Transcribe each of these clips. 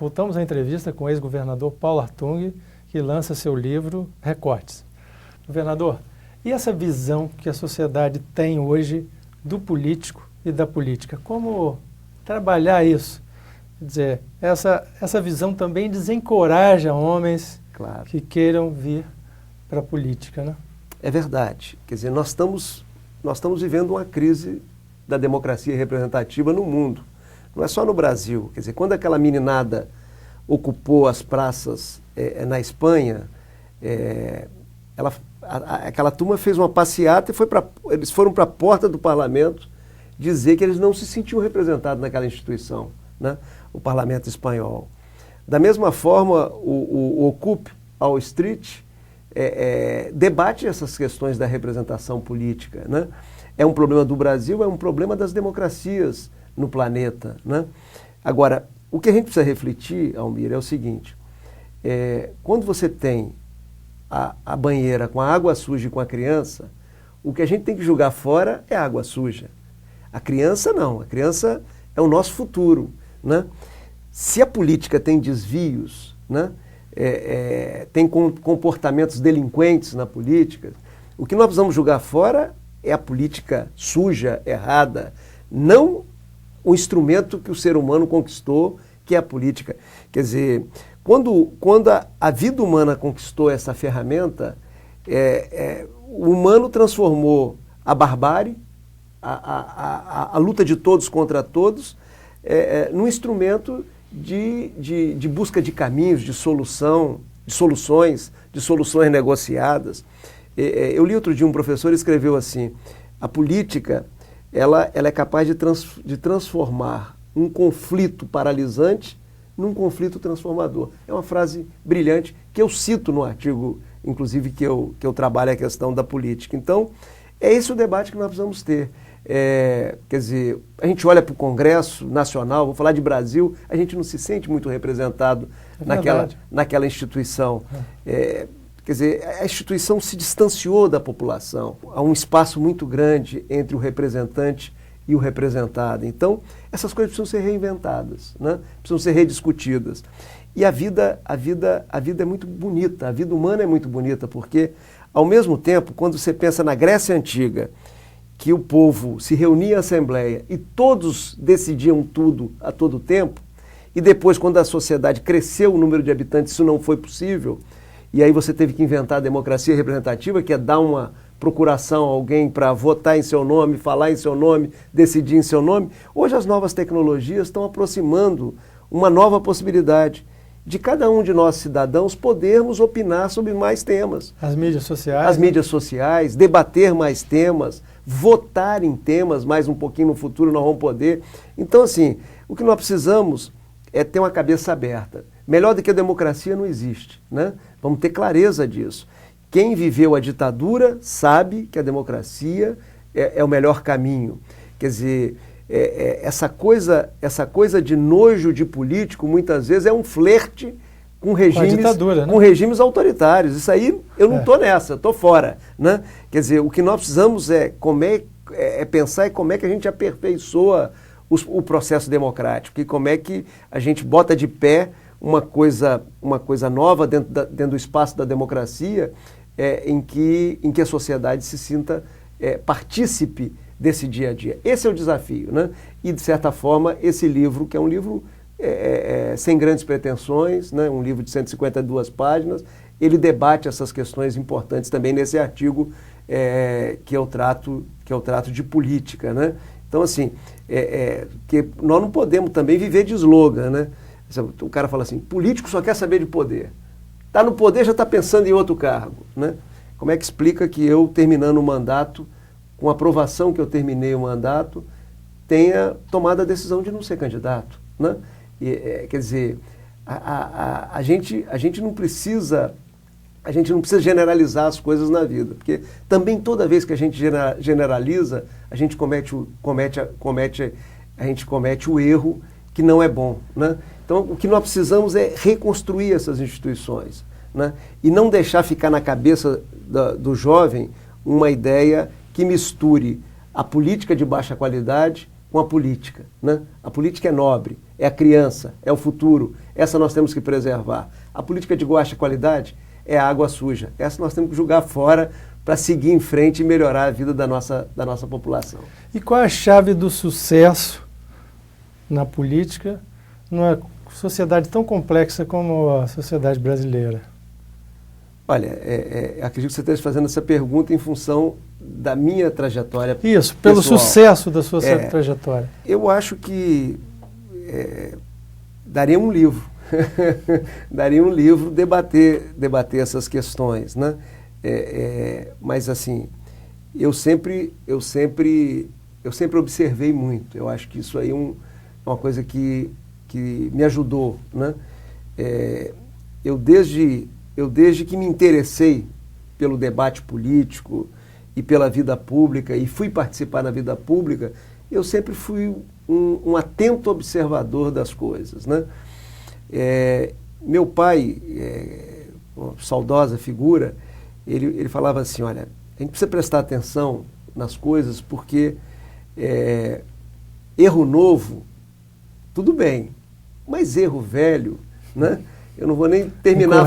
Voltamos à entrevista com o ex-governador Paulo Artung, que lança seu livro Recortes. Governador, e essa visão que a sociedade tem hoje do político e da política? Como trabalhar isso? Quer dizer, essa visão também desencoraja homens que queiram vir para a política, né? É verdade. Quer dizer, nós estamos vivendo uma crise da democracia representativa no mundo. Não é só no Brasil. Quer dizer, quando aquela meninada ocupou as praças na Espanha, aquela turma fez uma passeata e eles foram para a porta do parlamento dizer que eles não se sentiam representados naquela instituição, né? O parlamento espanhol. Da mesma forma, o Occupy Wall Street debate essas questões da representação política, né? É um problema do Brasil, é um problema das democracias no planeta, né? Agora, o que a gente precisa refletir, Almir, é o seguinte: quando você tem a banheira com a água suja e com a criança, o que a gente tem que jogar fora é a água suja. A criança não, a criança é o nosso futuro, né? Se a política tem desvios, né? Tem comportamentos delinquentes na política, o que nós precisamos jogar fora é a política suja, errada, não o instrumento que o ser humano conquistou, que é a política. Quer dizer, quando a vida humana conquistou essa ferramenta, o humano transformou a barbárie, a luta de todos contra todos, num instrumento de busca de caminhos, de soluções negociadas. Eu li outro dia um professor escreveu assim: a política ela é capaz de transformar um conflito paralisante num conflito transformador. É uma frase brilhante que eu cito no artigo, inclusive, que eu trabalho a questão da política. Então, é esse o debate que nós precisamos ter. Quer dizer, a gente olha para o Congresso Nacional, vou falar de Brasil, a gente não se sente muito representado naquela instituição. Quer dizer, a instituição se distanciou da população. Há um espaço muito grande entre o representante e o representado. Então, essas coisas precisam ser reinventadas, né? Precisam ser rediscutidas. E a vida é muito bonita, a vida humana é muito bonita, porque, ao mesmo tempo, quando você pensa na Grécia Antiga, que o povo se reunia em assembleia e todos decidiam tudo a todo tempo, e depois, quando a sociedade cresceu o número de habitantes, isso não foi possível, e aí você teve que inventar a democracia representativa, que é dar uma procuração a alguém para votar em seu nome, falar em seu nome, decidir em seu nome. Hoje as novas tecnologias estão aproximando uma nova possibilidade de cada um de nós cidadãos podermos opinar sobre mais temas. As mídias sociais. As mídias sociais, debater mais temas, votar em temas, mais um pouquinho no futuro nós vamos poder. Então, assim, o que nós precisamos é ter uma cabeça aberta. Melhor do que a democracia não existe, né? Vamos ter clareza disso. Quem viveu a ditadura sabe que a democracia é o melhor caminho. Quer dizer, essa coisa de nojo de político, muitas vezes, é um flerte com regimes autoritários. Isso aí, eu não estou nessa, estou fora, né? Quer dizer, o que nós precisamos pensar como é que a gente aperfeiçoa o processo democrático e como é que a gente bota de pé uma coisa nova dentro do espaço da democracia, em que a sociedade se sinta partícipe desse dia a dia. Esse é o desafio, né? E, de certa forma, esse livro, que é um livro sem grandes pretensões, né? Um livro de 152 páginas, ele debate essas questões importantes também nesse artigo que eu trato de política, né? Então, assim, que nós não podemos também viver de slogan, né? O cara fala assim: político só quer saber de poder. Está no poder, já está pensando em outro cargo, né? Como é que explica que eu, terminando o mandato, com a aprovação que eu terminei o mandato, tenha tomado a decisão de não ser candidato, né? Quer dizer, a gente não precisa generalizar as coisas na vida, porque também toda vez que a gente generaliza, a gente comete o erro que não é bom, né? Então, o que nós precisamos é reconstruir essas instituições, né? E não deixar ficar na cabeça do jovem uma ideia que misture a política de baixa qualidade com a política, né? A política é nobre, é a criança, é o futuro, essa nós temos que preservar. A política de baixa qualidade é a água suja, essa nós temos que jogar fora para seguir em frente e melhorar a vida da nossa população. E qual é a chave do sucesso na política numa sociedade tão complexa como a sociedade brasileira? Olha, acredito que você esteja fazendo essa pergunta em função da minha trajetória pessoal. Isso, pelo sucesso da sua trajetória. Eu acho que daria um livro, daria um livro debater essas questões, né? Mas assim, eu sempre observei muito. Eu acho que isso aí é uma coisa que me ajudou, né? Eu desde que me interessei pelo debate político e pela vida pública e fui participar da vida pública, eu sempre fui um atento observador das coisas, né? Meu pai, uma saudosa figura, ele falava assim, olha, a gente precisa prestar atenção nas coisas porque erro novo, tudo bem, mas erro velho, né? Eu não vou nem terminar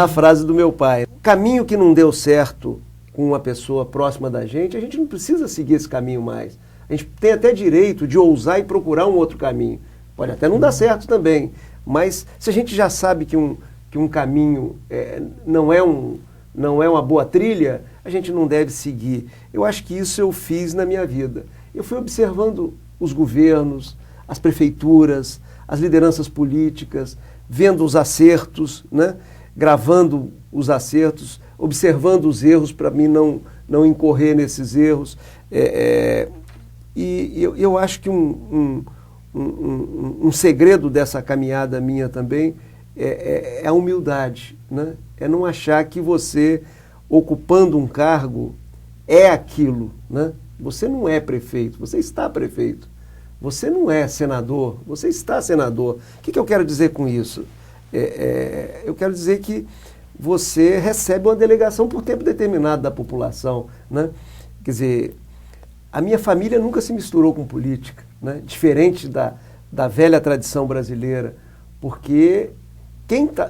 a frase do meu pai. Caminho que não deu certo com uma pessoa próxima da gente não precisa seguir esse caminho mais. A gente tem até direito de ousar e procurar um outro caminho. Pode até não dar certo também, mas se a gente já sabe que um caminho não é uma boa trilha, a gente não deve seguir. Eu acho que isso eu fiz na minha vida. Eu fui observando os governos, as prefeituras, as lideranças políticas, vendo os acertos, né? Gravando os acertos, observando os erros para mim não incorrer nesses erros. E eu acho que um segredo dessa caminhada minha também é a humildade, né? É não achar que você, ocupando um cargo, é aquilo, né? Você não é prefeito, você está prefeito. Você não é senador, você está senador. O que eu quero dizer com isso? Eu quero dizer que você recebe uma delegação por tempo determinado da população, né? Quer dizer, a minha família nunca se misturou com política, né? Diferente da velha tradição brasileira, porque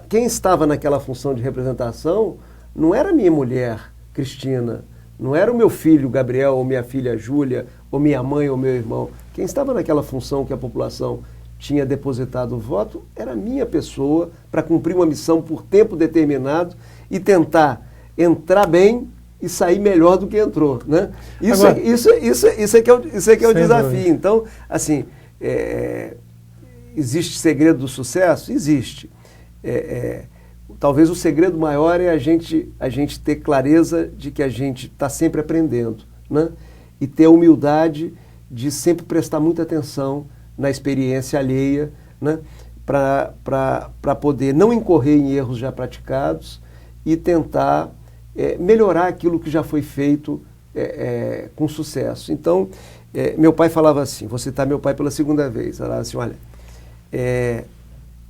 quem estava naquela função de representação não era minha mulher, Cristina, não era o meu filho, Gabriel, ou minha filha, Júlia, ou minha mãe, ou meu irmão. Quem estava naquela função que a população tinha depositado o voto era a minha pessoa para cumprir uma missão por tempo determinado e tentar entrar bem e sair melhor do que entrou, né? Isso é que é o desafio. Dúvida. Então, assim, existe segredo do sucesso? Existe. Talvez o segredo maior é a gente ter clareza de que a gente está sempre aprendendo, né? E ter a humildade de sempre prestar muita atenção na experiência alheia, né? Para poder não incorrer em erros já praticados e tentar melhorar aquilo que já foi feito com sucesso. Então, meu pai falava assim, vou citar meu pai pela segunda vez, falava assim, olha,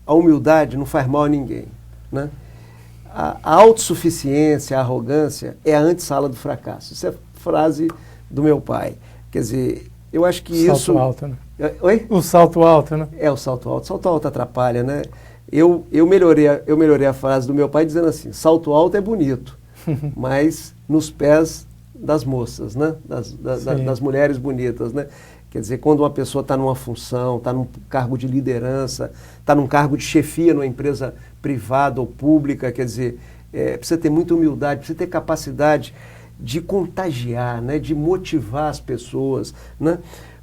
a humildade não faz mal a ninguém, né? A autossuficiência, a arrogância é a antessala do fracasso. Isso é frase do meu pai. Quer dizer, eu acho que isso... Salto alto, né? Oi? O salto alto, né? O salto alto. Salto alto atrapalha, né? Eu melhorei a frase do meu pai dizendo assim, salto alto é bonito, mas nos pés das moças, né? Das mulheres bonitas, né? Quer dizer, quando uma pessoa está numa função, está num cargo de liderança, está num cargo de chefia numa empresa privada ou pública, quer dizer, precisa ter muita humildade, precisa ter capacidade de contagiar, né, de motivar as pessoas, né?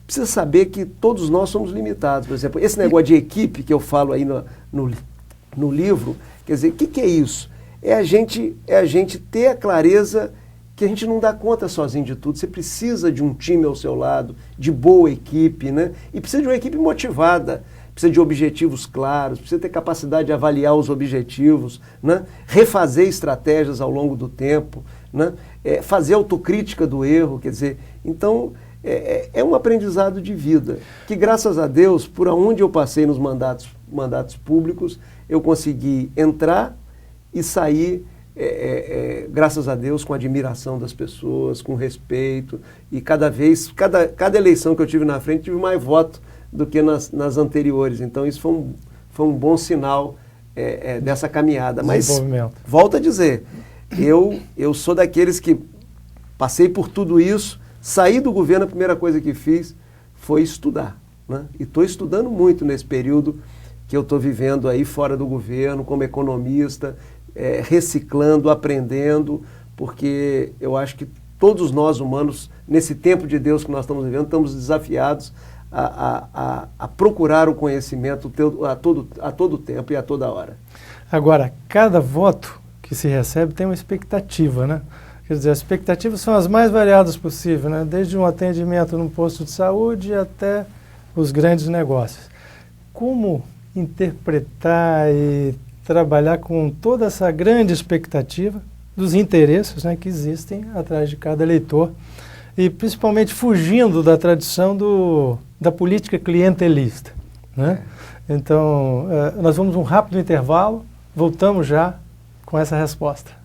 Precisa saber que todos nós somos limitados. Por exemplo, esse negócio de equipe que eu falo aí no livro, quer dizer, o que é isso? É a gente ter a clareza que a gente não dá conta sozinho de tudo. Você precisa de um time ao seu lado, de boa equipe, né? E precisa de uma equipe motivada, precisa de objetivos claros, precisa ter capacidade de avaliar os objetivos, né? Refazer estratégias ao longo do tempo, né? Fazer autocrítica do erro, quer dizer, então é um aprendizado de vida, que graças a Deus, por onde eu passei nos mandatos públicos, eu consegui entrar e sair graças a Deus, com admiração das pessoas, com respeito, e cada eleição que eu tive na frente, tive mais voto do que nas anteriores. Então isso foi um bom sinal dessa caminhada. Mas, volto a dizer, eu sou daqueles que passei por tudo isso, saí do governo, a primeira coisa que fiz foi estudar, né? E estou estudando muito nesse período que eu estou vivendo aí fora do governo, como economista, reciclando, aprendendo, porque eu acho que todos nós humanos, nesse tempo de Deus que nós estamos vivendo, estamos desafiados a procurar o conhecimento a todo tempo e a toda hora. Agora, cada voto que se recebe tem uma expectativa, né? Quer dizer, as expectativas são as mais variadas possíveis, né? Desde um atendimento num posto de saúde até os grandes negócios. Como interpretar e trabalhar com toda essa grande expectativa dos interesses, né, que existem atrás de cada eleitor e principalmente fugindo da tradição da política clientelista, né? Então, nós vamos um rápido intervalo, voltamos já com essa resposta.